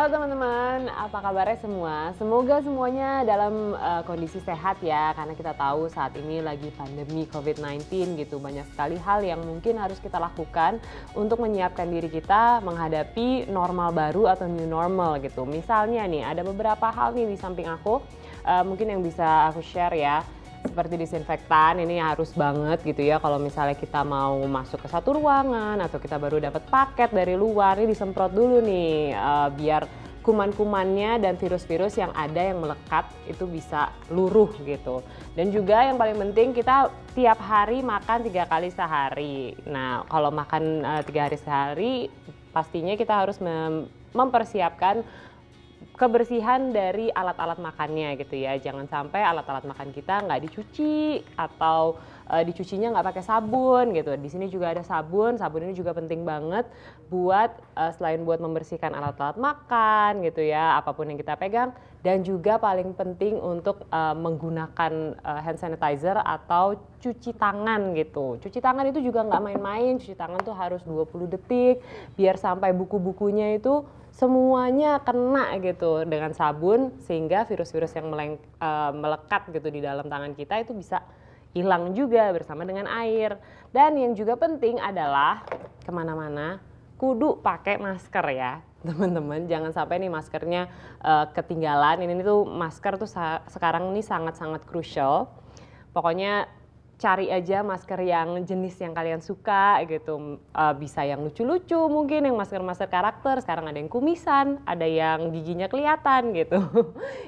Halo teman-teman, apa kabarnya semua? Semoga semuanya dalam kondisi sehat ya, karena kita tahu saat ini lagi pandemi COVID-19 gitu. Banyak sekali hal yang mungkin harus kita lakukan untuk menyiapkan diri kita menghadapi normal baru atau new normal gitu. Misalnya nih, ada beberapa hal nih di samping aku, mungkin yang bisa aku share ya. Seperti disinfektan, ini harus banget gitu ya kalau misalnya kita mau masuk ke satu ruangan atau kita baru dapat paket dari luar, ini disemprot dulu nih biar kuman-kumannya dan virus-virus yang ada yang melekat itu bisa luruh gitu. Dan juga yang paling penting kita tiap hari makan 3 kali sehari. Nah kalau makan 3 hari sehari pastinya kita harus mempersiapkan kebersihan dari alat-alat makannya gitu ya. Jangan sampai alat-alat makan kita nggak dicuci atau dicucinya nggak pakai sabun gitu. Di sini juga ada sabun. Sabun ini juga penting banget buat selain buat membersihkan alat-alat makan gitu ya, apapun yang kita pegang, dan juga paling penting untuk menggunakan hand sanitizer atau cuci tangan gitu. Cuci tangan itu juga nggak main-main. Cuci tangan tuh harus 20 detik biar sampai buku-bukunya itu semuanya kena gitu dengan sabun, sehingga virus-virus yang melekat gitu di dalam tangan kita itu bisa hilang juga bersama dengan air. Dan yang juga penting adalah kemana-mana kudu pakai masker ya teman-teman. Jangan sampai nih maskernya ketinggalan. Ini tuh masker tuh sekarang ini sangat-sangat crucial. Pokoknya cari aja masker yang jenis yang kalian suka gitu. Bisa yang lucu-lucu mungkin, yang masker-masker karakter. Sekarang ada yang kumisan, ada yang giginya kelihatan gitu.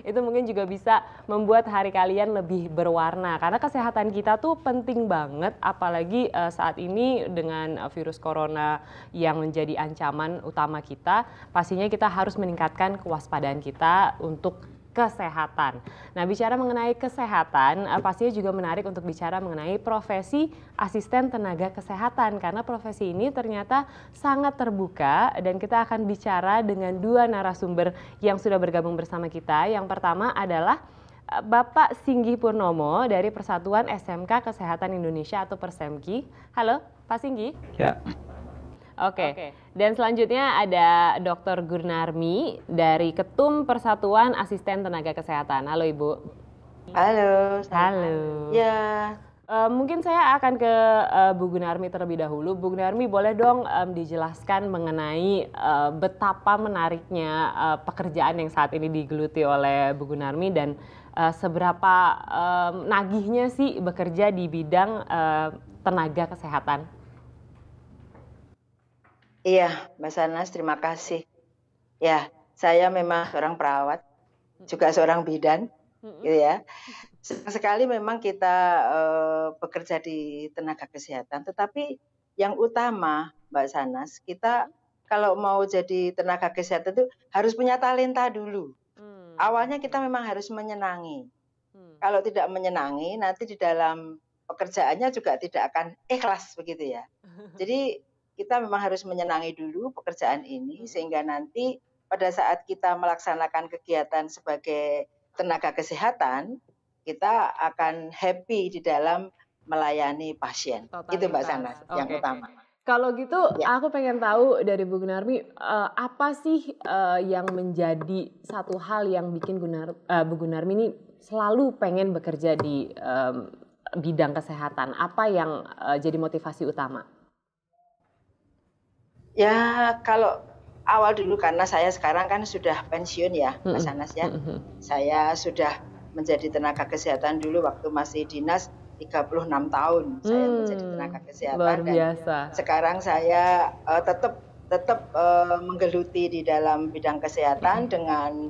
Itu mungkin juga bisa membuat hari kalian lebih berwarna. Karena kesehatan kita tuh penting banget, apalagi saat ini dengan virus corona yang menjadi ancaman utama kita. Pastinya kita harus meningkatkan kewaspadaan kita untuk kesehatan. Nah, bicara mengenai kesehatan, pastinya juga menarik untuk bicara mengenai profesi asisten tenaga kesehatan, karena profesi ini ternyata sangat terbuka, dan kita akan bicara dengan 2 narasumber yang sudah bergabung bersama kita. Yang pertama adalah Bapak Singgi Purnomo dari Persatuan SMK Kesehatan Indonesia atau Persemki. Halo, Pak Singgi. Ya. Oke. Dan selanjutnya ada Dr. Gurnarmi dari Ketum Persatuan Asisten Tenaga Kesehatan. Halo Ibu. Halo. Halo. Ya. Mungkin saya akan ke Bu Gunarmi terlebih dahulu. Bu Gunarmi, boleh dong dijelaskan mengenai betapa menariknya pekerjaan yang saat ini digeluti oleh Bu Gunarmi, dan seberapa nagihnya sih bekerja di bidang tenaga kesehatan? Iya, Mbak Sanas, terima kasih. Ya, saya memang seorang perawat, juga seorang bidan, gitu ya. Sekali memang kita bekerja di tenaga kesehatan, tetapi yang utama, Mbak Sanas, kita kalau mau jadi tenaga kesehatan itu harus punya talenta dulu. Awalnya kita memang harus menyenangi. Kalau tidak menyenangi, nanti di dalam pekerjaannya juga tidak akan ikhlas begitu ya. Jadi kita memang harus menyenangi dulu pekerjaan ini, sehingga nanti pada saat kita melaksanakan kegiatan sebagai tenaga kesehatan, kita akan happy di dalam melayani pasien. Itu Mbak Sanas, yang utama. Kalau gitu, Ya. aku pengen tahu dari Bu Gunarmi, apa sih yang menjadi satu hal yang bikin Bu Gunarmi ini selalu pengen bekerja di bidang kesehatan? Apa yang jadi motivasi utama? Ya, kalau awal dulu, karena saya sekarang kan sudah pensiun ya, Mbak Sanas ya. Saya sudah menjadi tenaga kesehatan dulu waktu masih dinas 36 tahun. Saya menjadi tenaga kesehatan. Luar biasa. Dan sekarang saya tetap menggeluti di dalam bidang kesehatan dengan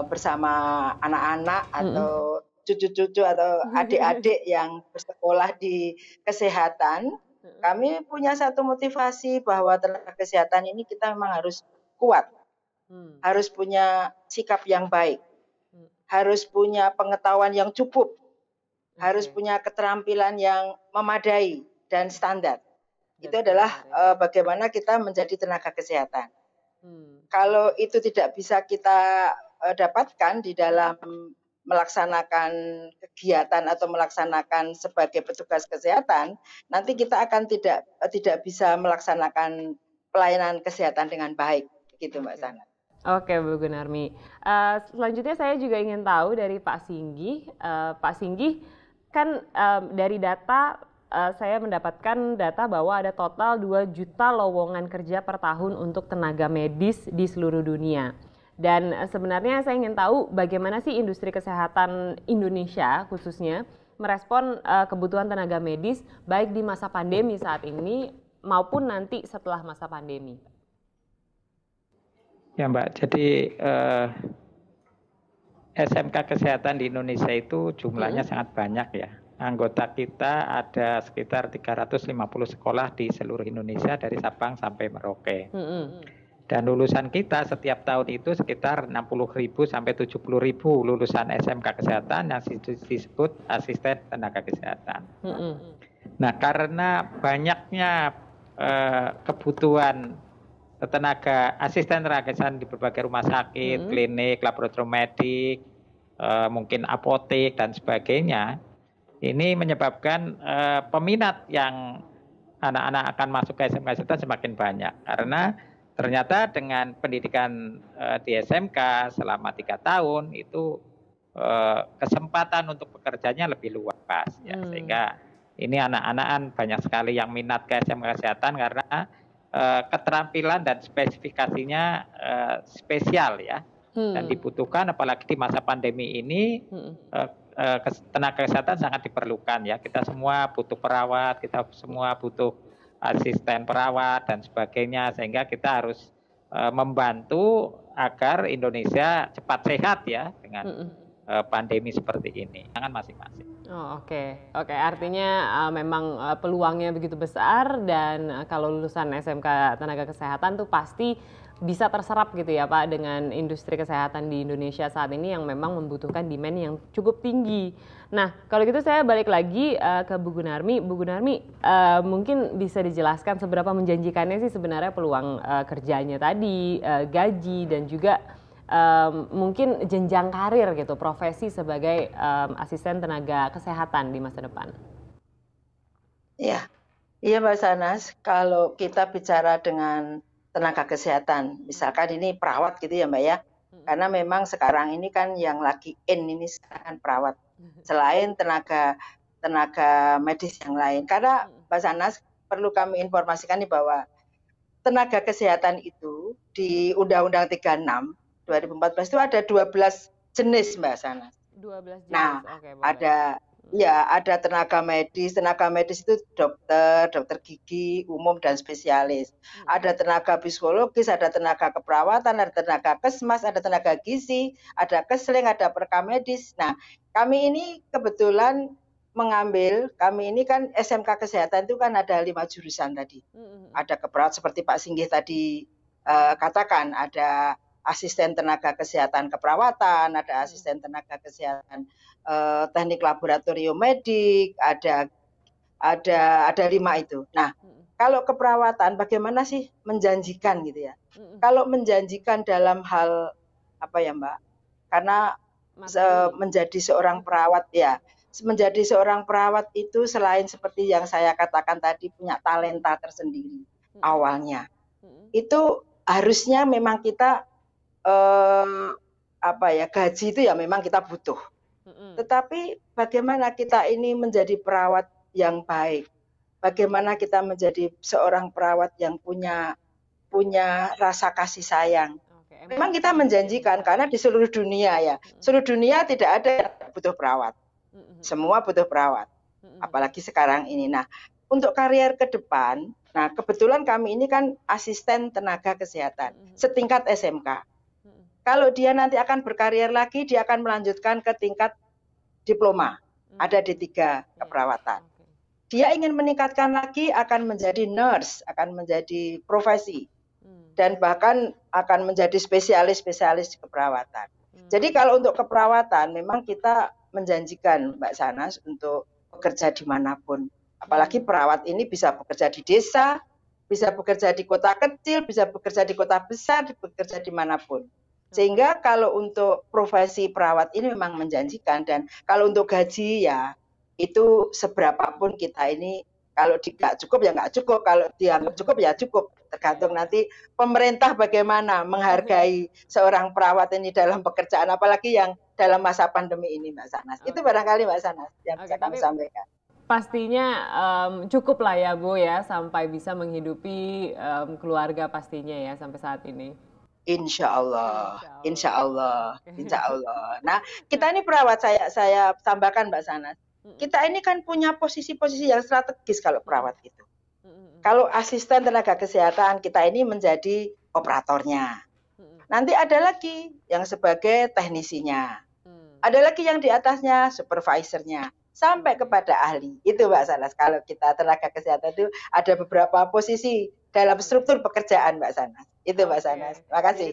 bersama anak-anak atau cucu-cucu atau adik-adik yang bersekolah di kesehatan. Kami punya satu motivasi bahwa tenaga kesehatan ini kita memang harus kuat, harus punya sikap yang baik, harus punya pengetahuan yang cukup, harus punya keterampilan yang memadai dan standar. Itu adalah bagaimana kita menjadi tenaga kesehatan. Kalau itu tidak bisa kita dapatkan di dalam melaksanakan kegiatan atau melaksanakan sebagai petugas kesehatan, nanti kita akan tidak bisa melaksanakan pelayanan kesehatan dengan baik, gitu Mbak Sana. Oke, Bu Gunarmi. Selanjutnya saya juga ingin tahu dari Pak Singgih. Pak Singgih, kan dari data saya mendapatkan data bahwa ada total 2 juta lowongan kerja per tahun untuk tenaga medis di seluruh dunia. Dan sebenarnya saya ingin tahu bagaimana sih industri kesehatan Indonesia khususnya merespon kebutuhan tenaga medis baik di masa pandemi saat ini maupun nanti setelah masa pandemi. Ya Mbak, jadi SMK Kesehatan di Indonesia itu jumlahnya sangat banyak ya. Anggota kita ada sekitar 350 sekolah di seluruh Indonesia dari Sabang sampai Merauke. Dan lulusan kita setiap tahun itu sekitar 60.000 sampai 70.000 lulusan SMK Kesehatan yang disebut asisten tenaga kesehatan. Nah, karena banyaknya kebutuhan asisten tenaga kesehatan di berbagai rumah sakit, klinik, laboratorium medik, mungkin apotek dan sebagainya, ini menyebabkan peminat yang anak-anak akan masuk ke SMK Kesehatan semakin banyak karena ternyata dengan pendidikan di SMK selama 3 tahun itu kesempatan untuk bekerjanya lebih luas ya, sehingga ini anak-anak banyak sekali yang minat ke SMK Kesehatan karena keterampilan dan spesifikasinya spesial ya, dan dibutuhkan apalagi di masa pandemi ini. Tenaga kesehatan sangat diperlukan ya, kita semua butuh perawat, kita semua butuh asisten perawat dan sebagainya, sehingga kita harus membantu agar Indonesia cepat sehat ya dengan pandemi seperti ini. Jangan masing-masing. Oh, oke. Artinya memang peluangnya begitu besar dan kalau lulusan SMK Tenaga Kesehatan tuh pasti bisa terserap gitu ya Pak dengan industri kesehatan di Indonesia saat ini yang memang membutuhkan demand yang cukup tinggi. Nah, kalau gitu saya balik lagi ke Bu Gunarmi. Bu Gunarmi, mungkin bisa dijelaskan seberapa menjanjikannya sih sebenarnya peluang kerjanya tadi, gaji dan juga mungkin jenjang karir gitu, profesi sebagai asisten tenaga kesehatan di masa depan. Iya, Mbak Sanas, kalau kita bicara dengan tenaga kesehatan, misalkan ini perawat gitu ya Mbak ya, karena memang sekarang ini kan yang lagi ini sekarang perawat, selain tenaga medis yang lain. Karena Mbak Sanas, perlu kami informasikan nih bahwa tenaga kesehatan itu di Undang-Undang 36 2014 itu ada 12 jenis Mbak Sanas. 12 jenis. Nah, Oke, ada tenaga medis itu dokter gigi umum dan spesialis. Ada tenaga psikologis, ada tenaga keperawatan, ada tenaga kesmas, ada tenaga gizi, ada kesleng, ada perkamedis. Nah, kami ini kebetulan kami ini kan SMK Kesehatan itu kan ada 5 jurusan tadi. Ada keperawat seperti Pak Singgih tadi katakan, ada asisten tenaga kesehatan keperawatan, ada asisten tenaga kesehatan teknik laboratorium medik, ada 5 itu. Nah, kalau keperawatan bagaimana sih menjanjikan gitu ya? Kalau menjanjikan dalam hal apa ya Mbak? Karena menjadi seorang perawat ya, menjadi seorang perawat itu selain seperti yang saya katakan tadi punya talenta tersendiri awalnya. Itu harusnya memang kita gaji itu ya memang kita butuh. Tetapi bagaimana kita ini menjadi perawat yang baik? Bagaimana kita menjadi seorang perawat yang punya rasa kasih sayang? Memang kita menjanjikan karena di seluruh dunia ya, seluruh dunia tidak ada yang butuh perawat. Semua butuh perawat. Apalagi sekarang ini. Nah, untuk karier ke depan, nah kebetulan kami ini kan asisten tenaga kesehatan setingkat SMK. Kalau dia nanti akan berkarier lagi, dia akan melanjutkan ke tingkat diploma. Ada D3 keperawatan. Dia ingin meningkatkan lagi, akan menjadi nurse, akan menjadi profesi. Dan bahkan akan menjadi spesialis di keperawatan. Jadi kalau untuk keperawatan, memang kita menjanjikan Mbak Sanas untuk bekerja dimanapun. Apalagi perawat ini bisa bekerja di desa, bisa bekerja di kota kecil, bisa bekerja di kota besar, bekerja dimanapun. Sehingga kalau untuk profesi perawat ini memang menjanjikan, dan kalau untuk gaji ya itu seberapapun kita ini Kalau nggak cukup ya nggak cukup, kalau dianggap cukup ya cukup. Tergantung nanti pemerintah bagaimana menghargai seorang perawat ini dalam pekerjaan, apalagi yang dalam masa pandemi ini, Mbak Sanas. Itu barangkali Mbak Sanas yang bisa kami sampaikan. Pastinya cukup lah ya Bu ya, sampai bisa menghidupi keluarga pastinya ya sampai saat ini. Insya Allah, Insya Allah, Insya Allah. Nah, kita ini perawat, saya tambahkan Mbak Sanas. Kita ini kan punya posisi-posisi yang strategis kalau perawat itu. Kalau asisten tenaga kesehatan, kita ini menjadi operatornya. Nanti ada lagi yang sebagai teknisinya. Ada lagi yang di atasnya supervisornya. Sampai kepada ahli. Itu Mbak Sanas. Kalau kita tenaga kesehatan itu ada beberapa posisi dalam struktur pekerjaan Mbak Sanas. Itu Mbak Sanas. Terima kasih.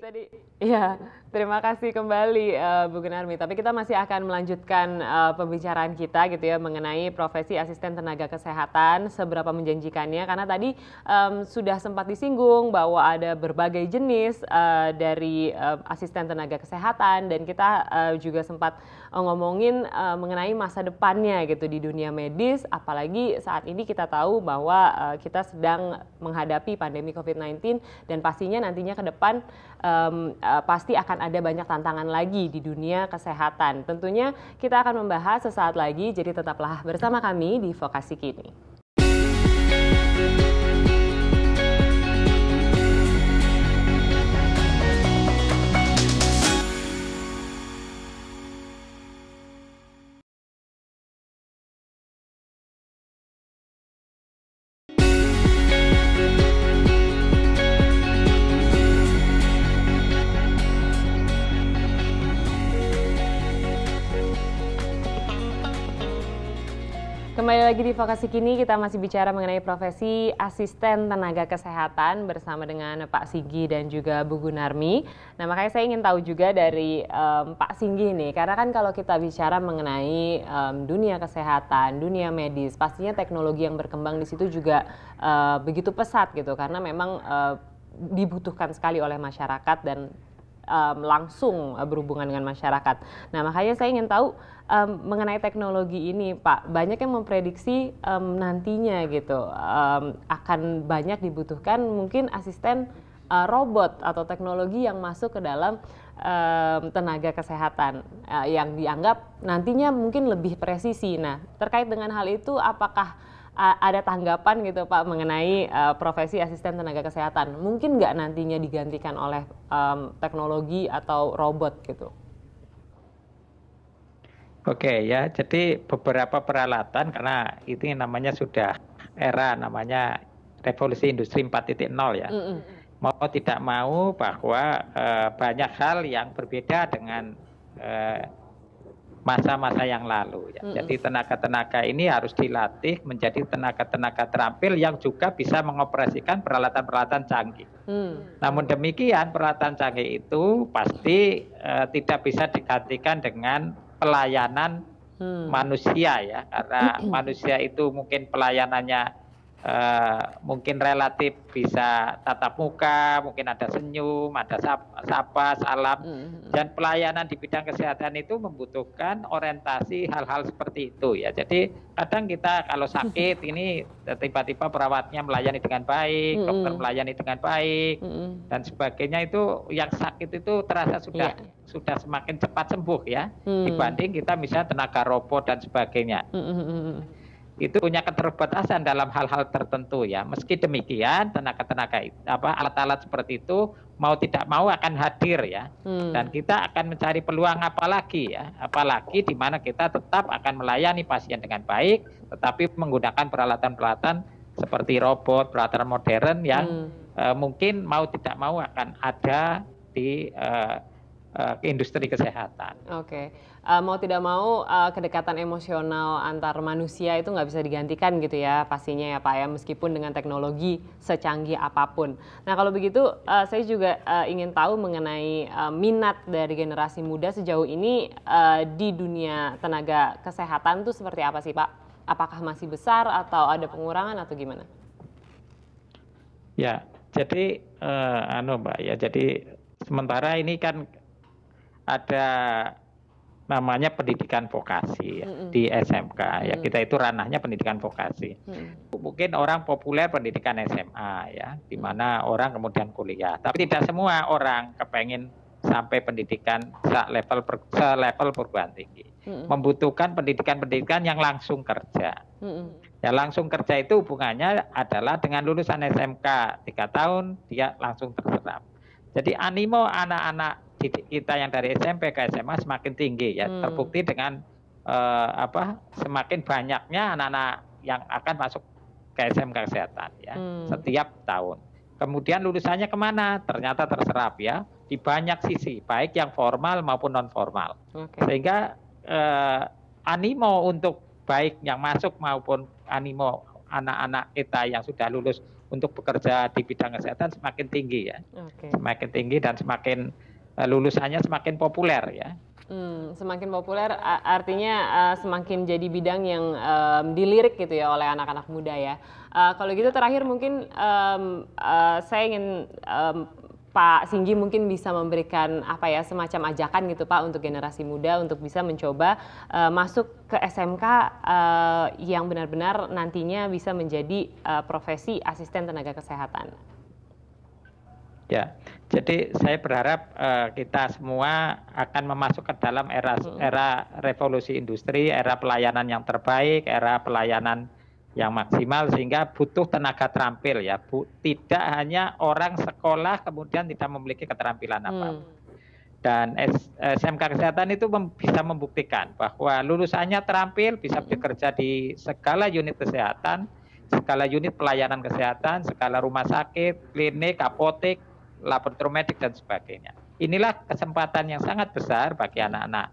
Iya, terima kasih kembali Bu Gunarmi. Tapi kita masih akan melanjutkan pembicaraan kita gitu ya mengenai profesi asisten tenaga kesehatan, seberapa menjanjikannya. Karena tadi sudah sempat disinggung bahwa ada berbagai jenis dari asisten tenaga kesehatan, dan kita juga sempat ngomongin mengenai masa depannya gitu di dunia medis. Apalagi saat ini kita tahu bahwa kita sedang menghadapi pandemi COVID-19, dan pastinya nantinya ke depan pasti akan ada banyak tantangan lagi di dunia kesehatan. Tentunya kita akan membahas sesaat lagi, jadi tetaplah bersama kami di Vokasi Kini. Kembali lagi di Vokasi Kini, kita masih bicara mengenai profesi asisten tenaga kesehatan bersama dengan Pak Singgi dan juga Bu Gunarmi. Nah, makanya saya ingin tahu juga dari Pak Singgi nih, karena kan kalau kita bicara mengenai dunia kesehatan, dunia medis, pastinya teknologi yang berkembang di situ juga begitu pesat gitu, karena memang dibutuhkan sekali oleh masyarakat dan langsung berhubungan dengan masyarakat. Nah, makanya saya ingin tahu mengenai teknologi ini, Pak. Banyak yang memprediksi nantinya gitu akan banyak dibutuhkan mungkin asisten robot atau teknologi yang masuk ke dalam tenaga kesehatan yang dianggap nantinya mungkin lebih presisi. Nah, terkait dengan hal itu, apakah ada tanggapan gitu Pak mengenai profesi asisten tenaga kesehatan? Mungkin nggak nantinya digantikan oleh teknologi atau robot gitu? Oke ya, jadi beberapa peralatan, karena ini namanya sudah era namanya revolusi industri 4.0 ya. Mau tidak mau bahwa banyak hal yang berbeda dengan masa-masa yang lalu ya. Jadi tenaga-tenaga ini harus dilatih menjadi tenaga-tenaga terampil yang juga bisa mengoperasikan peralatan-peralatan canggih. Namun demikian, peralatan canggih itu pasti tidak bisa digantikan dengan pelayanan manusia ya, karena manusia itu mungkin pelayanannya mungkin relatif bisa tatap muka, mungkin ada senyum, ada sapa, salam, dan pelayanan di bidang kesehatan itu membutuhkan orientasi hal-hal seperti itu ya. Jadi kadang kita kalau sakit ini tiba-tiba perawatnya melayani dengan baik, dokter melayani dengan baik, dan sebagainya, itu yang sakit itu terasa sudah semakin cepat sembuh ya, dibanding kita misalnya tenaga robot dan sebagainya. Itu punya keterbatasan dalam hal-hal tertentu ya. Meski demikian, tenaga-tenaga alat-alat seperti itu mau tidak mau akan hadir ya. Dan kita akan mencari peluang apalagi ya, apalagi di mana kita tetap akan melayani pasien dengan baik, tetapi menggunakan peralatan-peralatan seperti robot, peralatan modern yang mungkin mau tidak mau akan ada di industri kesehatan. Oke. Mau tidak mau kedekatan emosional antar manusia itu nggak bisa digantikan gitu ya pastinya ya Pak ya, meskipun dengan teknologi secanggih apapun. Nah, kalau begitu saya juga ingin tahu mengenai minat dari generasi muda sejauh ini di dunia tenaga kesehatan itu seperti apa sih Pak? Apakah masih besar atau ada pengurangan atau gimana? Ya, jadi Mbak ya, jadi sementara ini kan ada namanya pendidikan vokasi ya, di SMK ya, kita itu ranahnya pendidikan vokasi. Mungkin orang populer pendidikan SMA ya, di mana orang kemudian kuliah, tapi tidak semua orang kepengen sampai pendidikan selevel perguruan tinggi. Membutuhkan pendidikan yang langsung kerja. Ya, langsung kerja itu hubungannya adalah dengan lulusan SMK 3 tahun dia langsung terserap. Jadi animo anak-anak didik kita yang dari SMP ke SMA semakin tinggi ya, terbukti dengan semakin banyaknya anak-anak yang akan masuk ke SMK kesehatan ya, setiap tahun. Kemudian lulusannya kemana? Ternyata terserap ya di banyak sisi, baik yang formal maupun non formal. Sehingga animo untuk baik yang masuk maupun animo anak-anak kita yang sudah lulus untuk bekerja di bidang kesehatan semakin tinggi ya, semakin tinggi dan semakin lulusannya semakin populer ya. Semakin populer artinya semakin jadi bidang yang dilirik gitu ya oleh anak-anak muda ya. Kalau gitu terakhir mungkin saya ingin Pak Singgi mungkin bisa memberikan semacam ajakan gitu Pak untuk generasi muda untuk bisa mencoba masuk ke SMK yang benar-benar nantinya bisa menjadi profesi asisten tenaga kesehatan. Ya, jadi saya berharap kita semua akan memasuk ke dalam era revolusi industri, era pelayanan yang terbaik, era pelayanan yang maksimal, sehingga butuh tenaga terampil ya, tidak hanya orang sekolah kemudian tidak memiliki keterampilan apa. Dan SMK Kesehatan itu bisa membuktikan bahwa lulusannya terampil, bisa bekerja di segala unit kesehatan, segala unit pelayanan kesehatan, segala rumah sakit, klinik, apotek, laboratorium medik dan sebagainya. Inilah kesempatan yang sangat besar bagi anak-anak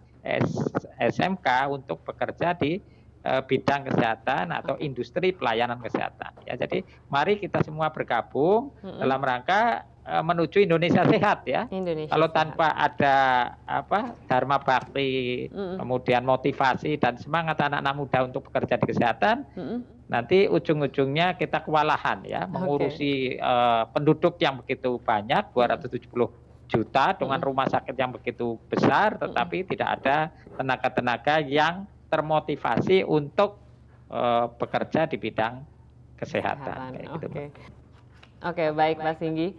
SMK untuk bekerja di bidang kesehatan atau industri pelayanan kesehatan. Ya, jadi mari kita semua bergabung dalam rangka menuju Indonesia sehat ya. Kalau tanpa ada dharma bakti, kemudian motivasi dan semangat anak-anak muda untuk bekerja di kesehatan, nanti ujung-ujungnya kita kewalahan ya, mengurusi penduduk yang begitu banyak, 270 juta dengan rumah sakit yang begitu besar, tetapi tidak ada tenaga-tenaga yang termotivasi untuk bekerja di bidang kesehatan. Oke, baik Pak Singgi.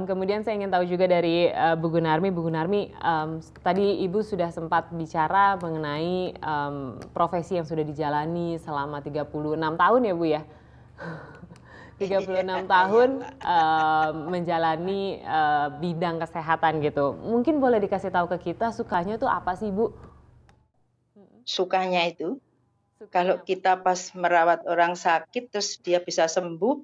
Kemudian saya ingin tahu juga dari Bu Gunarmi. Bu Gunarmi, tadi Ibu sudah sempat bicara mengenai profesi yang sudah dijalani selama 36 tahun ya Bu ya? 36 tahun menjalani bidang kesehatan gitu. Mungkin boleh dikasih tahu ke kita sukanya tuh apa sih Bu? Sukanya itu, kalau kita pas merawat orang sakit terus dia bisa sembuh,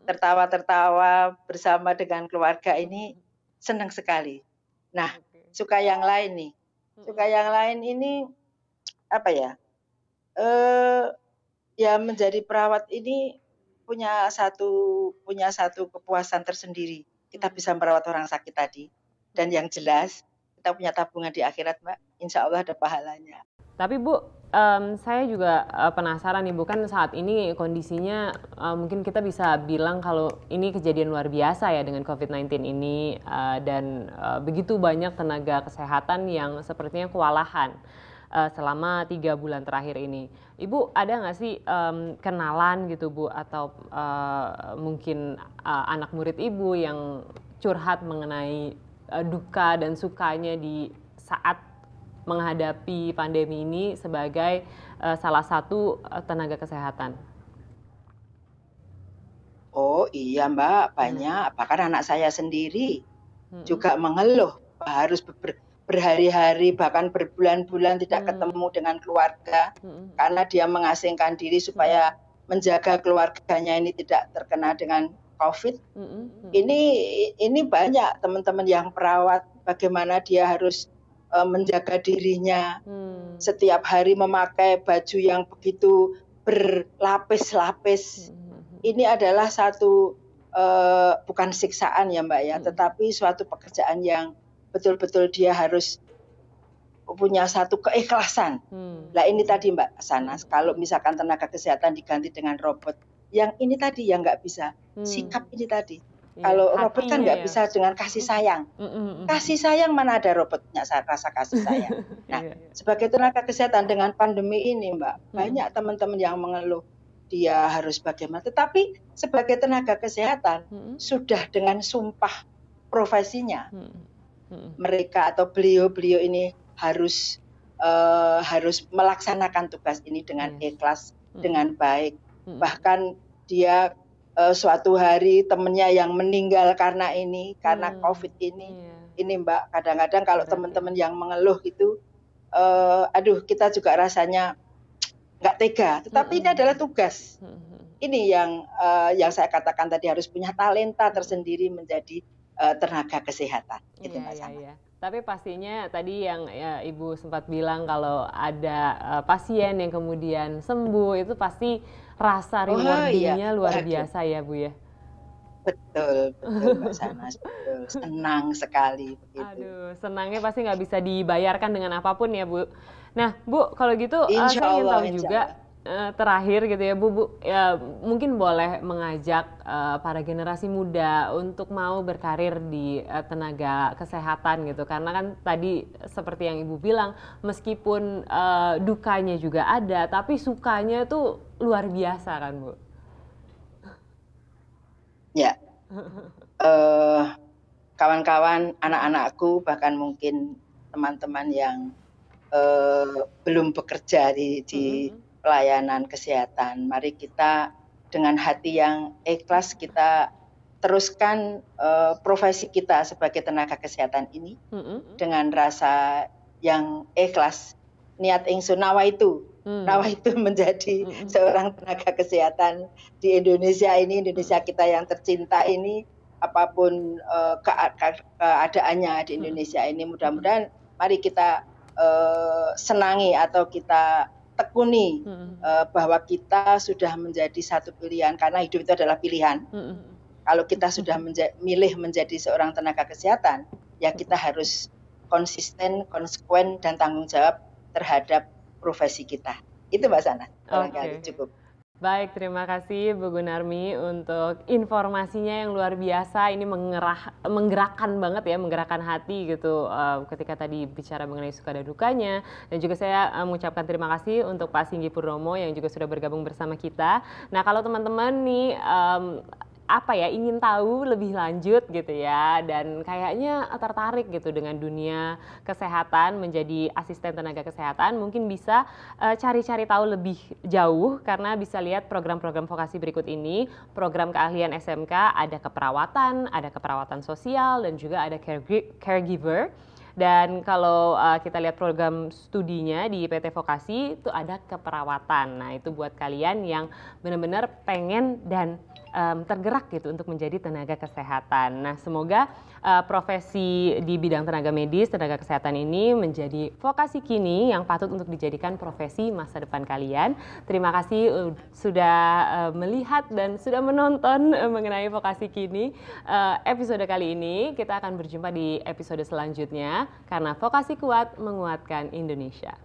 tertawa-tertawa bersama dengan keluarga, ini senang sekali. Nah, suka yang lain nih. Suka yang lain ini apa ya? Ya menjadi perawat ini punya satu kepuasan tersendiri. Kita bisa merawat orang sakit tadi. Dan yang jelas kita punya tabungan di akhirat, Mbak. Insya Allah ada pahalanya. Tapi Bu, saya juga penasaran nih Bu, kan saat ini kondisinya mungkin kita bisa bilang kalau ini kejadian luar biasa ya dengan COVID-19 ini, dan begitu banyak tenaga kesehatan yang sepertinya kewalahan selama 3 bulan terakhir ini. Ibu ada nggak sih kenalan gitu Bu, atau mungkin anak murid Ibu yang curhat mengenai duka dan sukanya di saat menghadapi pandemi ini sebagai salah satu tenaga kesehatan? Oh iya Mbak, banyak. Bahkan anak saya sendiri juga mengeluh harus berhari-hari bahkan berbulan-bulan tidak ketemu dengan keluarga karena dia mengasingkan diri supaya menjaga keluarganya ini tidak terkena dengan COVID. Ini banyak teman-teman yang perawat, bagaimana dia harus menjaga dirinya, setiap hari memakai baju yang begitu berlapis-lapis. Ini adalah satu bukan siksaan ya Mbak ya, tetapi suatu pekerjaan yang betul-betul dia harus punya satu keikhlasan. Nah ini tadi Mbak Sanas, kalau misalkan tenaga kesehatan diganti dengan robot, yang ini tadi yang nggak bisa, sikap ini tadi. Kalau robot kan nggak ya. bisa dengan kasih sayang. Kasih sayang mana ada robotnya rasa kasih sayang. Nah, sebagai tenaga kesehatan dengan pandemi ini, Mbak, banyak teman-teman yang mengeluh dia harus bagaimana. Tetapi sebagai tenaga kesehatan sudah dengan sumpah profesinya, mereka atau beliau-beliau ini harus melaksanakan tugas ini dengan ikhlas, dengan baik. Bahkan dia suatu hari temennya yang meninggal karena COVID ini Mbak, kadang-kadang kalau teman-teman yang mengeluh itu, aduh kita juga rasanya nggak tega. Tetapi ini adalah tugas. Ini yang saya katakan tadi, harus punya talenta tersendiri menjadi tenaga kesehatan. Itu Mbak Sana. Tapi pastinya tadi yang Ibu sempat bilang kalau ada pasien yang kemudian sembuh, itu pasti rasa rewarding-nya luar biasa ya Bu ya? Betul Mbak Sana, betul. Senang sekali begitu. Aduh, senangnya pasti nggak bisa dibayarkan dengan apapun ya Bu. Nah Bu, kalau gitu saya ingin tahu juga terakhir gitu ya Bu, ya, mungkin boleh mengajak para generasi muda untuk mau berkarir di tenaga kesehatan gitu, karena kan tadi seperti yang Ibu bilang, meskipun dukanya juga ada, tapi sukanya tuh luar biasa kan Bu? Ya, kawan-kawan, anak-anakku, bahkan mungkin teman-teman yang belum bekerja di pelayanan kesehatan, mari kita dengan hati yang ikhlas kita teruskan profesi kita sebagai tenaga kesehatan ini dengan rasa yang ikhlas. Niat ingsun nawa itu menjadi seorang tenaga kesehatan di Indonesia ini, Indonesia kita yang tercinta ini, apapun keadaannya di Indonesia ini, mudah-mudahan mari kita senangi atau kita tekuni bahwa kita sudah menjadi satu pilihan, karena hidup itu adalah pilihan. Kalau kita sudah milih menjadi seorang tenaga kesehatan, ya kita harus konsisten, konsekuen, dan tanggung jawab terhadap profesi kita. Itu Mbak Sana, barangkali cukup. Baik, terima kasih Bu Gunarmi untuk informasinya yang luar biasa. Ini menggerakkan banget ya, menggerakkan hati gitu ketika tadi bicara mengenai suka dan dukanya. Dan juga saya mengucapkan terima kasih untuk Pak Singgi Purnomo yang juga sudah bergabung bersama kita. Nah, kalau teman-teman nih ingin tahu lebih lanjut gitu ya, dan kayaknya tertarik gitu dengan dunia kesehatan, menjadi asisten tenaga kesehatan, mungkin bisa cari-cari tahu lebih jauh, karena bisa lihat program-program vokasi berikut ini. Program keahlian SMK, ada keperawatan sosial, dan juga ada caregiver. Dan kalau kita lihat program studinya di PT Vokasi itu ada keperawatan. Nah, itu buat kalian yang benar-benar pengen dan tergerak gitu untuk menjadi tenaga kesehatan. Nah, semoga profesi di bidang tenaga medis, tenaga kesehatan ini menjadi vokasi kini yang patut untuk dijadikan profesi masa depan kalian. Terima kasih sudah melihat dan sudah menonton mengenai vokasi kini. Episode kali ini kita akan berjumpa di episode selanjutnya, karena vokasi kuat menguatkan Indonesia.